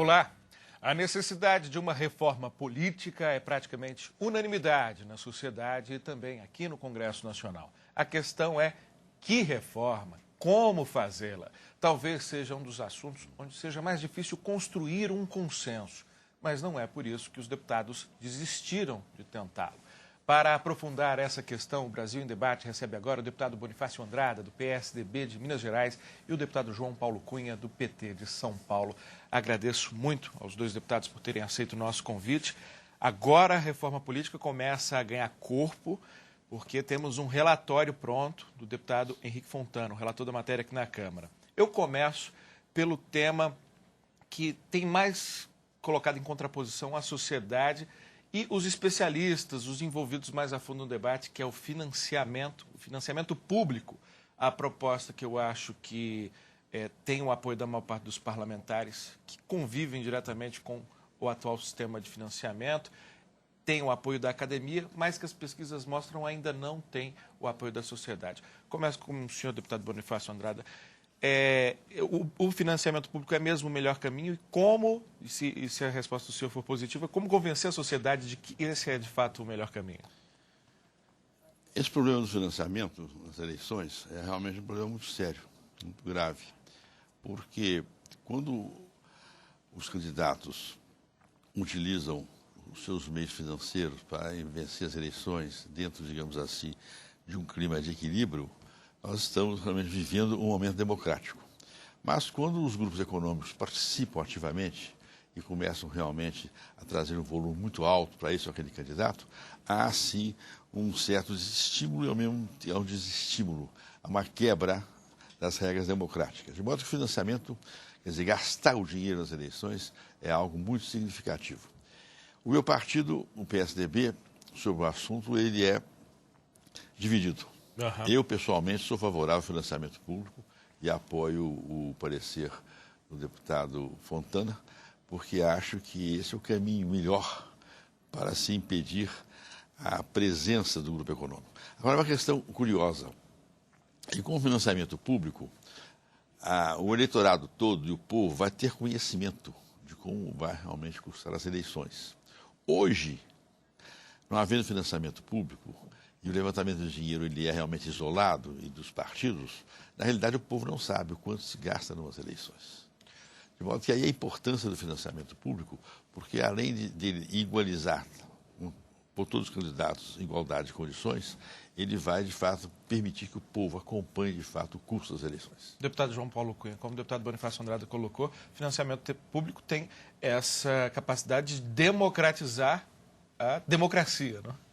Olá! A necessidade de uma reforma política é praticamente unanimidade na sociedade e também aqui no Congresso Nacional. A questão é que reforma, como fazê-la. Talvez seja um dos assuntos onde seja mais difícil construir um consenso, mas não é por isso que os deputados desistiram de tentá-lo. Para aprofundar essa questão, o Brasil em Debate recebe agora o deputado Bonifácio Andrada, do PSDB de Minas Gerais, e o deputado João Paulo Cunha, do PT de São Paulo. Agradeço muito aos dois deputados por terem aceito o nosso convite. Agora a reforma política começa a ganhar corpo, porque temos um relatório pronto do deputado Henrique Fontana, o relator da matéria aqui na Câmara. Eu começo pelo tema que tem mais colocado em contraposição a sociedade e os especialistas, os envolvidos mais a fundo no debate, que é o financiamento público. A proposta que eu acho que tem o apoio da maior parte dos parlamentares, que convivem diretamente com o atual sistema de financiamento, tem o apoio da academia, mas que as pesquisas mostram ainda não tem o apoio da sociedade. Começo com o senhor deputado Bonifácio Andrada. O financiamento público é mesmo o melhor caminho? E como, se a resposta do senhor for positiva, como convencer a sociedade de que esse é de fato o melhor caminho? Esse problema do financiamento nas eleições é realmente um problema muito sério, muito grave, porque quando os candidatos utilizam os seus meios financeiros para vencer as eleições dentro, digamos assim, de um clima de equilíbrio, nós estamos realmente vivendo um momento democrático. Mas quando os grupos econômicos participam ativamente e começam realmente a trazer um volume muito alto para esse ou aquele candidato, há sim um certo desestímulo e ao mesmo tempo um desestímulo, uma quebra das regras democráticas. De modo que o financiamento, quer dizer, gastar o dinheiro nas eleições, é algo muito significativo. O meu partido, o PSDB, sobre o assunto, ele é dividido. Eu, pessoalmente, sou favorável ao financiamento público e apoio o parecer do deputado Fontana, porque acho que esse é o caminho melhor para se impedir a presença do grupo econômico. Agora, uma questão curiosa. E com o financiamento público, o eleitorado todo e o povo vai ter conhecimento de como vai realmente custar as eleições. Hoje, não havendo financiamento público, e o levantamento de dinheiro ele é realmente isolado e dos partidos, na realidade o povo não sabe o quanto se gasta nas eleições. De modo que aí a importância do financiamento público, porque além de igualizar por todos os candidatos em igualdade de condições, ele vai, de fato, permitir que o povo acompanhe, de fato, o curso das eleições. Deputado João Paulo Cunha, como o deputado Bonifácio Andrada colocou, financiamento público tem essa capacidade de democratizar a democracia, não é?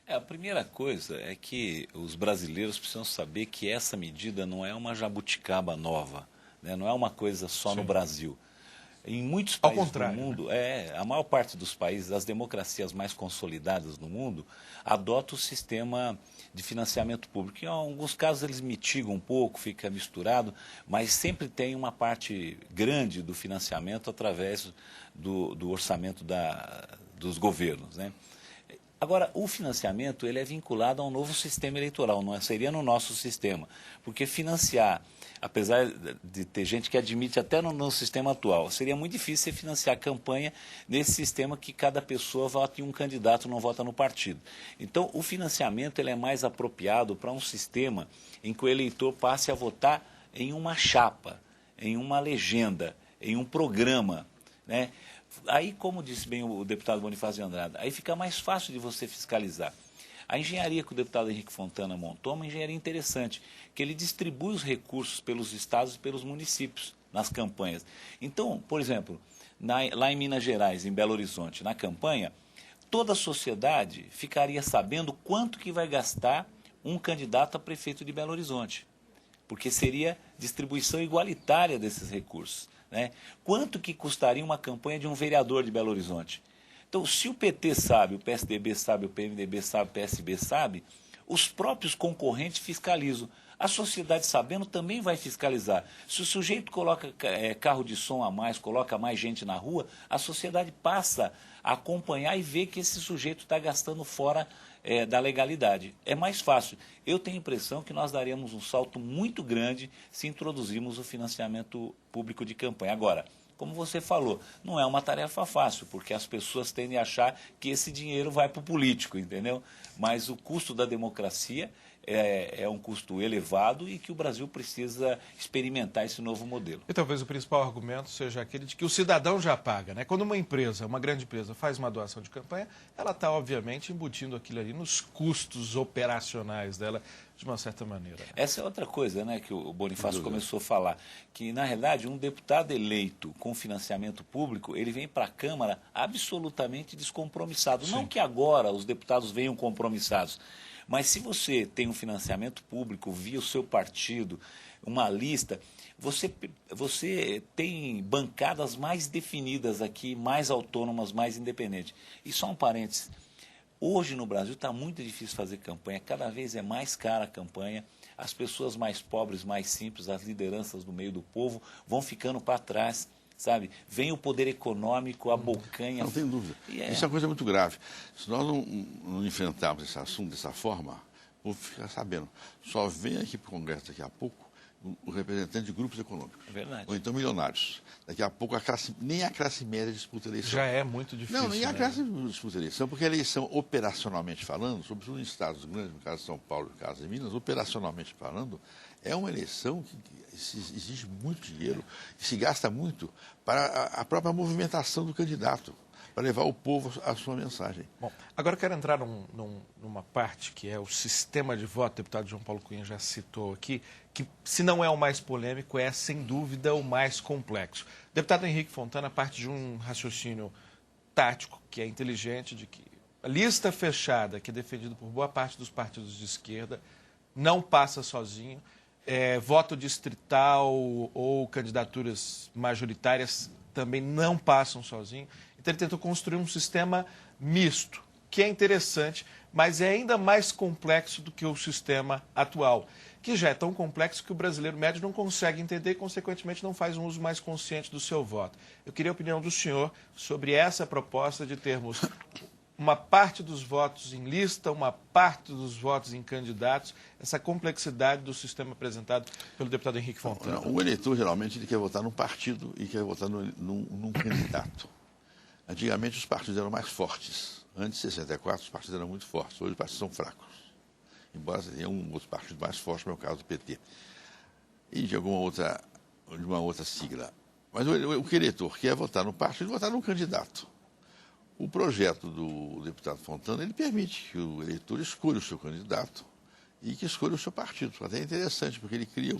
A primeira coisa é que os brasileiros precisam saber que essa medida não é uma jabuticaba nova, né? Não é uma coisa só no Brasil. Em muitos países do mundo, a maior parte dos países, as democracias mais consolidadas no mundo, adotam o sistema de financiamento público. Em alguns casos eles mitigam um pouco, fica misturado, mas sempre tem uma parte grande do financiamento através do orçamento dos governos, né? Agora, o financiamento ele é vinculado a um novo sistema eleitoral, não seria no nosso sistema, porque financiar, apesar de ter gente que admite até no sistema atual, seria muito difícil você financiar a campanha nesse sistema que cada pessoa vota em um candidato, não vota no partido. Então, o financiamento ele é mais apropriado para um sistema em que o eleitor passe a votar em uma chapa, em uma legenda, em um programa, né? Aí, como disse bem o deputado Bonifácio Andrada, aí fica mais fácil de você fiscalizar. A engenharia que o deputado Henrique Fontana montou é uma engenharia interessante, que ele distribui os recursos pelos estados e pelos municípios nas campanhas. Então, por exemplo, lá em Minas Gerais, em Belo Horizonte, na campanha, toda a sociedade ficaria sabendo quanto que vai gastar um candidato a prefeito de Belo Horizonte, porque seria distribuição igualitária desses recursos, né? Quanto que custaria uma campanha de um vereador de Belo Horizonte? Então, se o PT sabe, o PSDB sabe, o PMDB sabe, o PSB sabe, os próprios concorrentes fiscalizam. A sociedade sabendo também vai fiscalizar. Se o sujeito coloca carro de som a mais, coloca mais gente na rua, a sociedade passa a acompanhar e ver que esse sujeito está gastando fora da legalidade. É mais fácil. Eu tenho a impressão que nós daremos um salto muito grande se introduzirmos o financiamento público de campanha. Agora, como você falou, não é uma tarefa fácil, porque as pessoas tendem a achar que esse dinheiro vai para o político, entendeu? Mas o custo da democracia é um custo elevado e que o Brasil precisa experimentar esse novo modelo. E talvez o principal argumento seja aquele de que o cidadão já paga, né? Quando uma empresa, uma grande empresa, faz uma doação de campanha, ela está, obviamente, embutindo aquilo ali nos custos operacionais dela, de uma certa maneira. Essa é outra coisa, né, que o Bonifácio começou a falar, que, na realidade, um deputado eleito com financiamento público, ele vem para a Câmara absolutamente descompromissado. Sim. Não que agora os deputados venham compromissados, mas se você tem um financiamento público via o seu partido, uma lista, você tem bancadas mais definidas aqui, mais autônomas, mais independentes. E só um parênteses, hoje no Brasil está muito difícil fazer campanha, cada vez é mais cara a campanha, as pessoas mais pobres, mais simples, as lideranças do meio do povo vão ficando para trás. Sabe? Vem o poder econômico, a bocanha. Não tem dúvida. Isso é uma coisa muito grave. Se nós não enfrentarmos esse assunto dessa forma, vou ficar sabendo. Só vem aqui para o Congresso daqui a pouco o representante de grupos econômicos. É verdade. Ou então milionários. Daqui a pouco nem a classe média disputa a eleição. Já é muito difícil. Não, nem a classe disputa a eleição, porque a eleição, operacionalmente falando, sobretudo em estados grandes, no caso de São Paulo e no caso de Minas, operacionalmente falando, é uma eleição que exige muito dinheiro e se gasta muito para a própria movimentação do candidato, para levar o povo à sua mensagem. Bom, agora eu quero entrar numa parte que é o sistema de voto, o deputado João Paulo Cunha já citou aqui, que se não é o mais polêmico, é sem dúvida o mais complexo. O deputado Henrique Fontana parte de um raciocínio tático, que é inteligente, de que a lista fechada, que é defendida por boa parte dos partidos de esquerda, não passa sozinho. Voto distrital ou candidaturas majoritárias também não passam sozinho. Então ele tentou construir um sistema misto, que é interessante, mas é ainda mais complexo do que o sistema atual, que já é tão complexo que o brasileiro médio não consegue entender e, consequentemente, não faz um uso mais consciente do seu voto. Eu queria a opinião do senhor sobre essa proposta de termos uma parte dos votos em lista, uma parte dos votos em candidatos, essa complexidade do sistema apresentado pelo deputado Henrique Fontana. O eleitor, geralmente, ele quer votar num partido e quer votar num candidato. Antigamente, os partidos eram mais fortes. Antes de 64, os partidos eram muito fortes. Hoje, os partidos são fracos. Embora tenha um outro partido mais forte, como é o caso do PT. E de uma outra sigla. Mas o que o eleitor quer votar no partido, votar num candidato. O projeto do deputado Fontana, ele permite que o eleitor escolha o seu candidato e que escolha o seu partido. Até é interessante, porque ele cria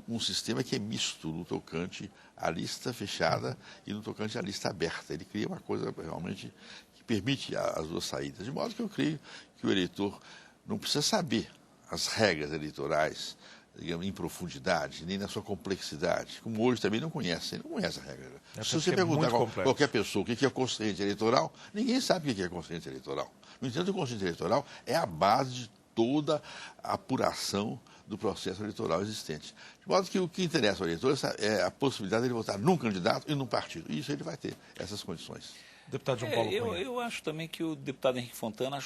um sistema que é misto no tocante à lista fechada e no tocante à lista aberta. Ele cria uma coisa realmente que permite as duas saídas. De modo que eu creio que o eleitor não precisa saber as regras eleitorais, digamos, em profundidade, nem na sua complexidade, como hoje também não conhece a regra. Se você perguntar a qualquer pessoa o que é consciência eleitoral, ninguém sabe o que é consciência eleitoral. No entanto, a consciência eleitoral é a base de toda a apuração do processo eleitoral existente. De modo que o que interessa ao eleitor é a possibilidade de ele votar num candidato e num partido. E isso ele vai ter, essas condições. Deputado João Paulo Cunha. Eu acho também que o deputado Henrique Fontana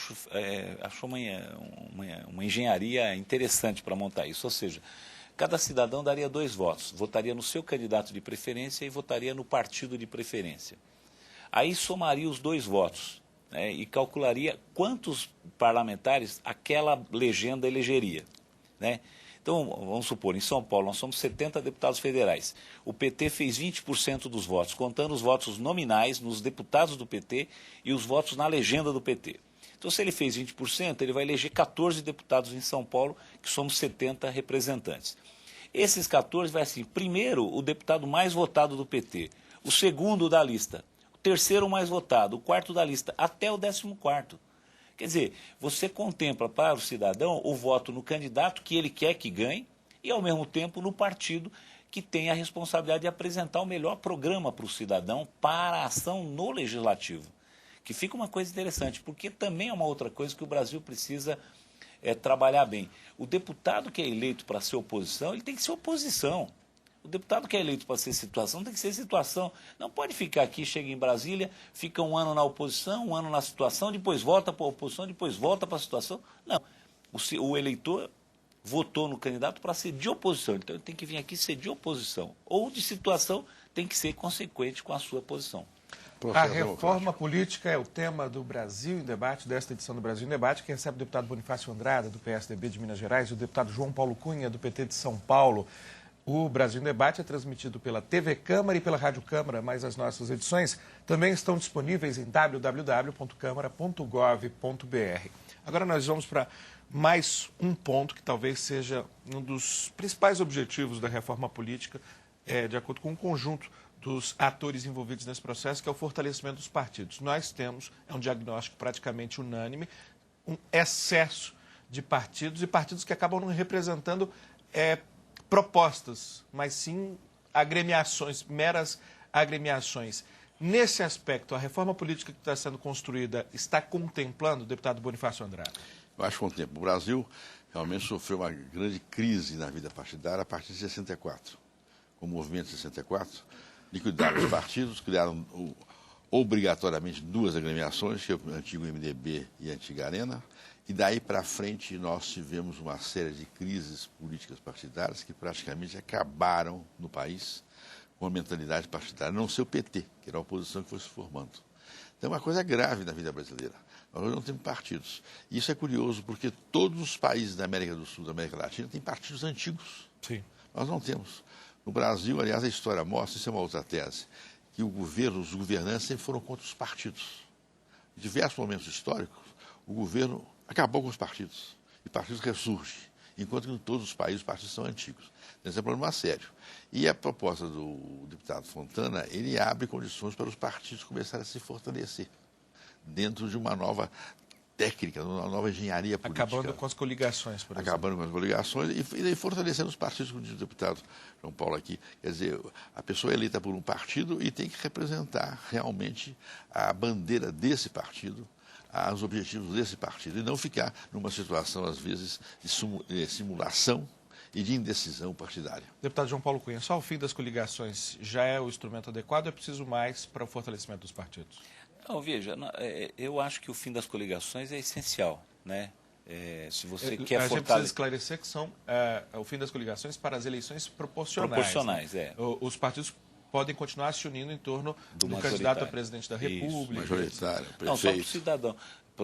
achou uma engenharia interessante para montar isso. Ou seja, cada cidadão daria 2 votos. Votaria no seu candidato de preferência e votaria no partido de preferência. Aí somaria os 2 votos, né, e calcularia quantos parlamentares aquela legenda elegeria, né? Então, vamos supor, em São Paulo nós somos 70 deputados federais. O PT fez 20% dos votos, contando os votos nominais nos deputados do PT e os votos na legenda do PT. Então, se ele fez 20%, ele vai eleger 14 deputados em São Paulo, que somos 70 representantes. Esses 14 vai assim, primeiro o deputado mais votado do PT, o segundo da lista, o terceiro mais votado, o quarto da lista, até o 14º. Quer dizer, você contempla para o cidadão o voto no candidato que ele quer que ganhe e, ao mesmo tempo, no partido que tem a responsabilidade de apresentar o melhor programa para o cidadão para a ação no legislativo. Que fica uma coisa interessante, porque também é uma outra coisa que o Brasil precisa trabalhar bem. O deputado que é eleito para ser oposição, ele tem que ser oposição. O deputado que é eleito para ser situação tem que ser situação. Não pode ficar aqui, chega em Brasília, fica um ano na oposição, um ano na situação, depois volta para a oposição, depois volta para a situação. Não. O eleitor votou no candidato para ser de oposição. Então ele tem que vir aqui ser de oposição. Ou de situação, tem que ser consequente com a sua posição. A reforma política é o tema do Brasil em Debate, desta edição do Brasil em Debate, que recebe o deputado Bonifácio Andrada, do PSDB de Minas Gerais, e o deputado João Paulo Cunha, do PT de São Paulo. O Brasil em Debate é transmitido pela TV Câmara e pela Rádio Câmara, mas as nossas edições também estão disponíveis em www.câmara.gov.br. Agora nós vamos para mais um ponto que talvez seja um dos principais objetivos da reforma política, de acordo com o conjunto dos atores envolvidos nesse processo, que é o fortalecimento dos partidos. Nós temos, é um diagnóstico praticamente unânime, um excesso de partidos e partidos que acabam não representando propostas, mas sim agremiações, meras agremiações. Nesse aspecto, a reforma política que está sendo construída está contemplando, deputado Bonifácio Andrada? Eu acho que com o tempo. O Brasil realmente sofreu uma grande crise na vida partidária a partir de 64. Com o movimento de 64, liquidaram os partidos, criaram obrigatoriamente duas agremiações, que é o antigo MDB e a antiga Arena, e daí para frente nós tivemos uma série de crises políticas partidárias que praticamente acabaram no país com a mentalidade partidária, a não ser o PT, que era a oposição que foi se formando. Então é uma coisa grave na vida brasileira. Nós não temos partidos. E isso é curioso, porque todos os países da América do Sul, da América Latina, têm partidos antigos. Sim. Nós não temos. No Brasil, aliás, a história mostra, isso é uma outra tese, que os governantes sempre foram contra os partidos. Em diversos momentos históricos, o governo acabou com os partidos. E partidos ressurgem, enquanto que em todos os países os partidos são antigos. Esse é um problema sério. E a proposta do deputado Fontana, ele abre condições para os partidos começarem a se fortalecer dentro de uma nova técnica, uma nova engenharia política. Acabando com as coligações, por exemplo. Acabando com as coligações e fortalecendo os partidos, como diz o deputado João Paulo aqui. Quer dizer, a pessoa é eleita por um partido e tem que representar realmente a bandeira desse partido, os objetivos desse partido, e não ficar numa situação, às vezes, de simulação e de indecisão partidária. Deputado João Paulo Cunha, só o fim das coligações já é o instrumento adequado ou é preciso mais para o fortalecimento dos partidos? Não, veja, eu acho que o fim das coligações é essencial, né? Se você quer fortalecer... A gente precisa esclarecer que são o fim das coligações para as eleições proporcionais. Proporcionais, né? Os partidos podem continuar se unindo em torno do candidato a presidente da República. Isso, majoritário, prefeito. Não, só para o cidadão,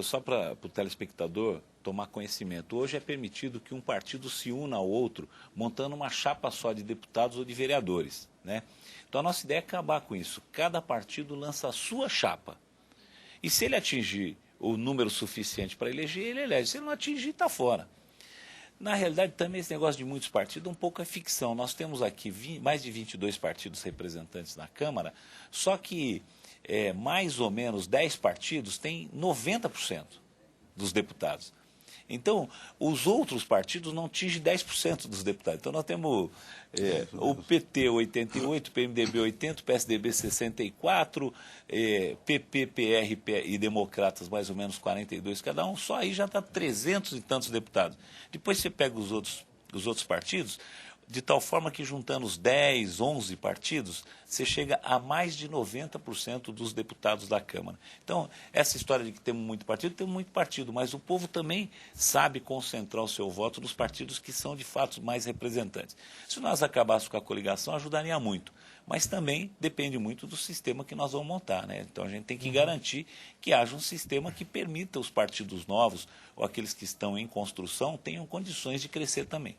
só para o telespectador tomar conhecimento. Hoje é permitido que um partido se una ao outro, montando uma chapa só de deputados ou de vereadores, né? Então a nossa ideia é acabar com isso. Cada partido lança a sua chapa. E se ele atingir o número suficiente para eleger, ele elege. Se ele não atingir, está fora. Na realidade, também esse negócio de muitos partidos um pouco é ficção. Nós temos aqui mais de 22 partidos representantes na Câmara, só que mais ou menos 10 partidos têm 90% dos deputados. Então, os outros partidos não atingem 10% dos deputados. Então, nós temos o PT 88, PMDB 80, PSDB 64, PP, PR e Democratas mais ou menos 42 cada um. Só aí já está 300 e tantos deputados. Depois você pega os outros partidos, de tal forma que juntando os 10, 11 partidos, você chega a mais de 90% dos deputados da Câmara. Então, essa história de que temos muito partido, mas o povo também sabe concentrar o seu voto nos partidos que são, de fato, mais representantes. Se nós acabássemos com a coligação, ajudaria muito, mas também depende muito do sistema que nós vamos montar, né? Então, a gente tem que garantir que haja um sistema que permita os partidos novos ou aqueles que estão em construção tenham condições de crescer também.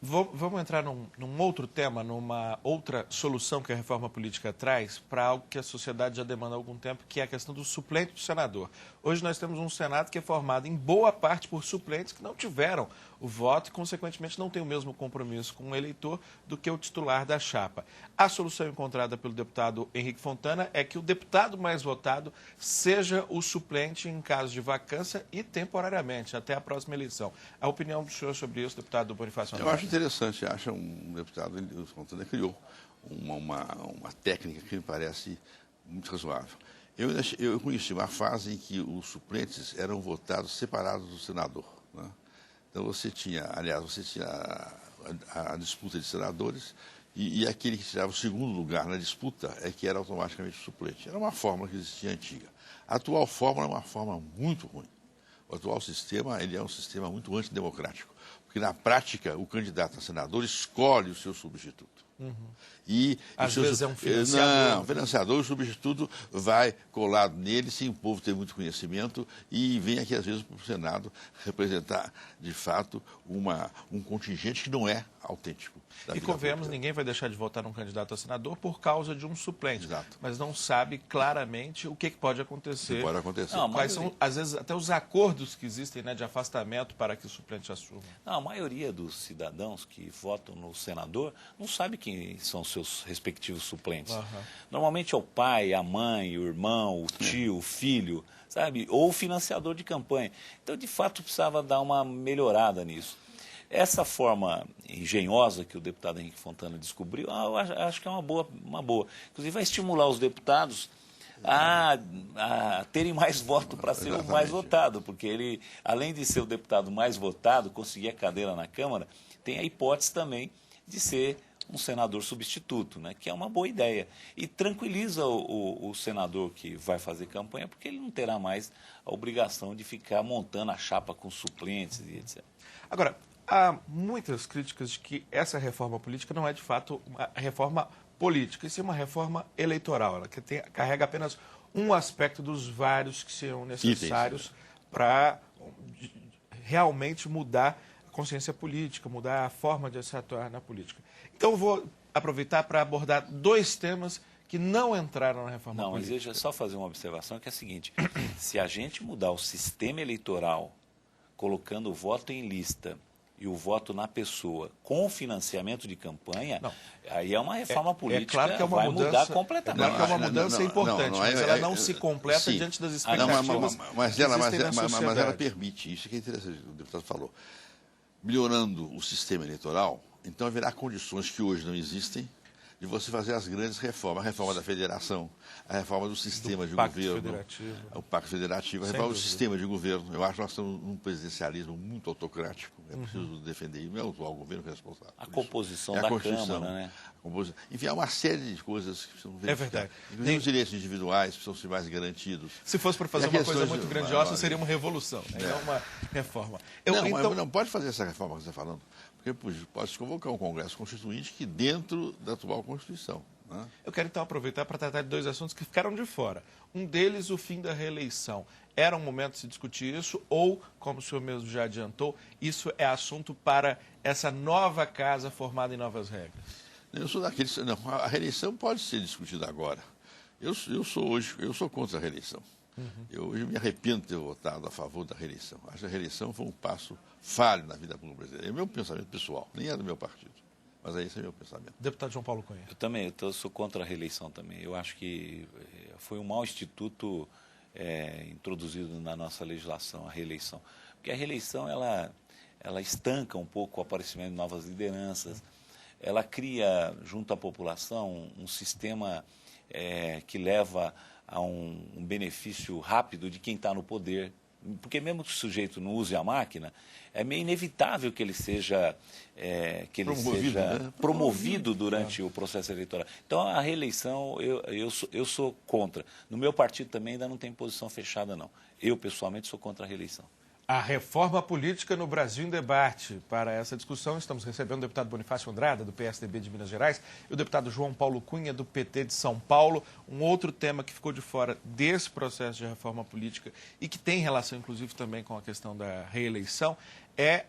Vamos entrar num outro tema, numa outra solução que a reforma política traz para algo que a sociedade já demanda há algum tempo, que é a questão do suplente do senador. Hoje nós temos um Senado que é formado em boa parte por suplentes que não tiveram o voto e, consequentemente, não tem o mesmo compromisso com o eleitor do que o titular da chapa. A solução encontrada pelo deputado Henrique Fontana é que o deputado mais votado seja o suplente em caso de vacância e temporariamente, até a próxima eleição. A opinião do senhor sobre isso, deputado Bonifácio Andrada? Eu acho interessante, acho um deputado, o Fontana criou uma técnica que me parece muito razoável. Eu conheci uma fase em que os suplentes eram votados separados do senador, né? Então você tinha a disputa de senadores e aquele que tirava o segundo lugar na disputa é que era automaticamente suplente. Era uma fórmula que existia antiga. A atual fórmula é uma fórmula muito ruim. O atual sistema ele é um sistema muito antidemocrático, porque na prática o candidato a senador escolhe o seu substituto. E às vezes é um financiador. Não, financiador, o substituto vai colado nele, sem o povo ter muito conhecimento, e vem aqui, às vezes, para o Senado representar, de fato, um contingente que não é autêntico. E convenhamos, ninguém vai deixar de votar num candidato a senador por causa de um suplente. Exato. Mas não sabe claramente o que pode acontecer. O que pode acontecer. Não, quais são, às vezes, até os acordos que existem, né, de afastamento para que o suplente assuma. Não, a maioria dos cidadãos que votam no senador não sabe quem são seus respectivos suplentes. Normalmente é o pai, a mãe, o irmão, o tio, o filho, sabe? Ou o financiador de campanha. Então, de fato, precisava dar uma melhorada nisso. Essa forma engenhosa que o deputado Henrique Fontana descobriu, eu acho que é uma boa. Inclusive, vai estimular os deputados a terem mais voto para ser o mais votado, porque ele, além de ser o deputado mais votado, conseguir a cadeira na Câmara, tem a hipótese também de ser um senador substituto, né, que é uma boa ideia. E tranquiliza o senador que vai fazer campanha, porque ele não terá mais a obrigação de ficar montando a chapa com suplentes e etc. Agora, há muitas críticas de que essa reforma política não é, de fato, uma reforma política, e sim uma reforma eleitoral. Ela carrega apenas um aspecto dos vários que serão necessários para realmente mudar a consciência política, mudar a forma de se atuar na política. Então, eu vou aproveitar para abordar dois temas que não entraram na reforma política. Não, mas deixa eu só fazer uma observação, que é a seguinte: se a gente mudar o sistema eleitoral, colocando o voto em lista e o voto na pessoa com financiamento de campanha, aí é uma reforma política, claro que é uma vai mudança, mudar completamente. É claro que é uma mudança importante, mas ela não se completa diante das expectativas mas ela permite, isso que é interessante, o deputado falou, melhorando o sistema eleitoral, então haverá condições que hoje não existem de você fazer as grandes reformas, a reforma da federação, a reforma do sistema de governo, o Pacto Federativo, a reforma do sistema de governo. Eu acho que nós estamos num presidencialismo muito autocrático, é preciso defender isso, não é o atual governo que é responsável. A composição da Câmara, né? Enfim, há uma série de coisas que precisam verificar. É verdade. Inclusive os direitos individuais precisam ser mais garantidos. Se fosse para fazer uma coisa muito grandiosa, seria uma revolução, né? Não uma reforma. Não pode fazer essa reforma que você está falando. Porque pode-se convocar um Congresso Constituinte que dentro da atual Constituição. Né? Eu quero, então, aproveitar para tratar de dois assuntos que ficaram de fora. Um deles, o fim da reeleição. Era um momento de se discutir isso ou, como o senhor mesmo já adiantou, isso é assunto para essa nova casa formada em novas regras? Eu sou daqueles... Não, a reeleição pode ser discutida agora. Eu sou contra a reeleição. Eu hoje me arrependo de ter votado a favor da reeleição. Acho que a reeleição foi um passo falho na vida pública brasileira. É o meu pensamento pessoal, nem é do meu partido. Mas esse é o meu pensamento. Deputado João Paulo Cunha. Eu também, eu sou contra a reeleição também. Eu acho que foi um mau instituto introduzido na nossa legislação, a reeleição. Porque a reeleição, ela estanca um pouco o aparecimento de novas lideranças. Ela cria, junto à população, um sistema que leva a um benefício rápido de quem está no poder. Porque mesmo que o sujeito não use a máquina, é meio inevitável que ele seja, promovido durante o processo eleitoral. Então, a reeleição, eu sou contra. No meu partido também ainda não tem posição fechada, não. Eu, pessoalmente, sou contra a reeleição. A reforma política no Brasil em debate. Para essa discussão, estamos recebendo o deputado Bonifácio Andrada, do PSDB de Minas Gerais, e o deputado João Paulo Cunha, do PT de São Paulo. Um outro tema que ficou de fora desse processo de reforma política e que tem relação, inclusive, também com a questão da reeleição, é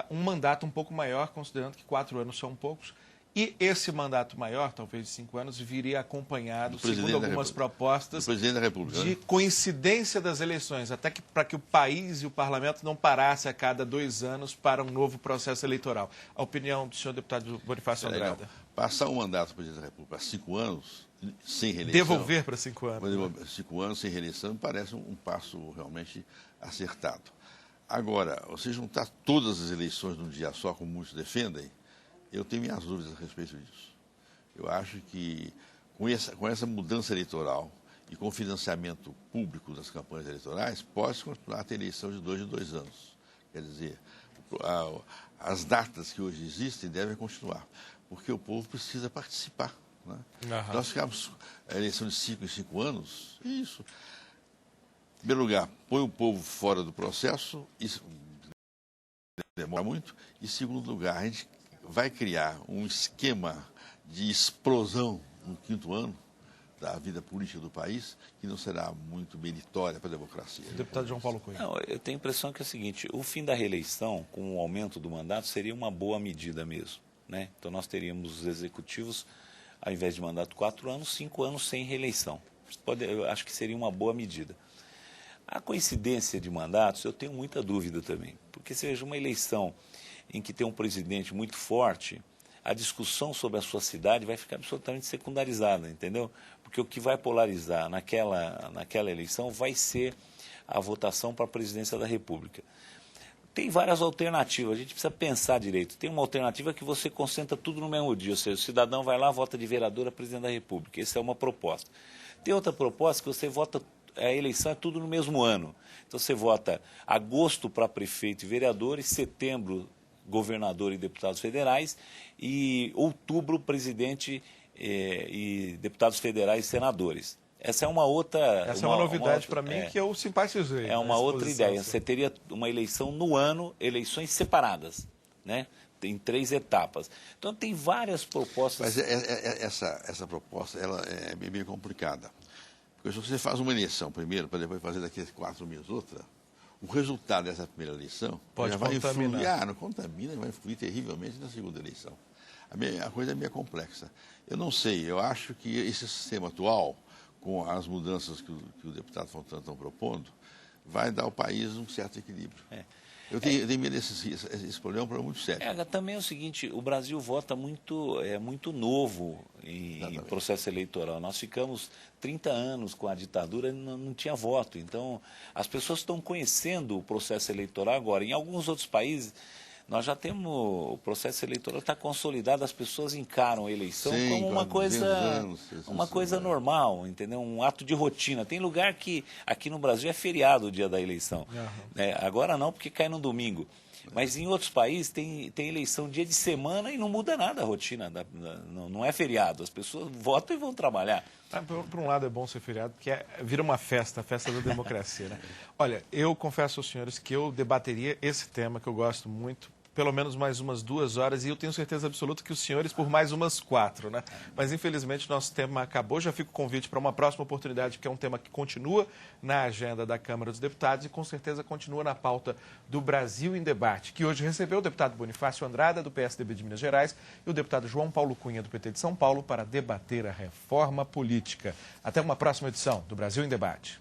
um mandato um pouco maior, considerando que 4 anos são poucos. E esse mandato maior, talvez de 5 anos, viria acompanhado, segundo algumas propostas, de coincidência das eleições, até que para que o país e o parlamento não parasse a cada 2 anos para um novo processo eleitoral. A opinião do senhor deputado Bonifácio Andrada. Passar um mandato do presidente da República para 5 anos, sem reeleição... Devolver para 5 anos. 5 anos sem reeleição me parece um passo realmente acertado. Agora, você juntar todas as eleições num dia só, como muitos defendem, eu tenho minhas dúvidas a respeito disso. Eu acho que com essa mudança eleitoral e com o financiamento público das campanhas eleitorais, pode continuar a ter eleição de 2 anos. Quer dizer, as datas que hoje existem devem continuar, porque o povo precisa participar. Né? Nós ficamos a eleição de 5 em 5 anos, e isso. Em primeiro lugar, põe o povo fora do processo, isso demora muito, e em segundo lugar, a gente vai criar um esquema de explosão no 5º ano da vida política do país, que não será muito meritória para a democracia. Deputado João Paulo Cunha. Não, eu tenho a impressão que é o seguinte, o fim da reeleição, com o aumento do mandato, seria uma boa medida mesmo, né? Então nós teríamos os executivos, ao invés de mandato 4 anos, 5 anos sem reeleição. Eu acho que seria uma boa medida. A coincidência de mandatos, eu tenho muita dúvida também, porque seja uma eleição em que tem um presidente muito forte, a discussão sobre a sua cidade vai ficar absolutamente secundarizada, entendeu? Porque o que vai polarizar naquela eleição vai ser a votação para a presidência da República. Tem várias alternativas, a gente precisa pensar direito. Tem uma alternativa que você concentra tudo no mesmo dia, ou seja, o cidadão vai lá, vota de vereador a presidente da República. Essa é uma proposta. Tem outra proposta que você vota, a eleição é tudo no mesmo ano. Então você vota agosto para prefeito e vereador, e setembro governador e deputados federais, e outubro presidente e deputados federais e senadores. Essa é uma outra... Essa é uma novidade para mim que eu simpatizei. É uma outra ideia. Você teria uma eleição no ano, eleições separadas, né? Em 3 etapas. Então tem várias propostas... Mas essa proposta ela é bem complicada. Porque se você faz uma eleição primeiro, para depois fazer daqui a 4 meses outra, o resultado dessa primeira eleição pode já vai contaminar. influir, não contamina, vai influir terrivelmente na segunda eleição. A coisa é meio complexa. Eu não sei, eu acho que esse sistema atual, com as mudanças que o deputado Fontana estão propondo, vai dar ao país um certo equilíbrio. Eu tenho medo esse problema é um problema muito sério. Também é o seguinte, o Brasil vota muito novo em processo eleitoral. Nós ficamos 30 anos com a ditadura e não tinha voto. Então, as pessoas estão conhecendo o processo eleitoral agora. Em alguns outros países, nós já temos o processo eleitoral está consolidado, as pessoas encaram a eleição como uma coisa normal, entendeu? Um ato de rotina. Tem lugar que aqui no Brasil é feriado o dia da eleição. Agora não, porque cai no domingo. Mas em outros países tem eleição dia de semana e não muda nada a rotina, não é feriado. As pessoas votam e vão trabalhar. Por um lado é bom ser feriado, porque vira uma festa, a festa da democracia, né? Olha, eu confesso aos senhores que eu debateria esse tema que eu gosto muito, pelo menos mais umas 2 horas, e eu tenho certeza absoluta que os senhores por mais umas 4, né? Mas infelizmente nosso tema acabou, já fica o convite para uma próxima oportunidade, porque é um tema que continua na agenda da Câmara dos Deputados e com certeza continua na pauta do Brasil em Debate, que hoje recebeu o deputado Bonifácio Andrada, do PSDB de Minas Gerais, e o deputado João Paulo Cunha, do PT de São Paulo, para debater a reforma política. Até uma próxima edição do Brasil em Debate.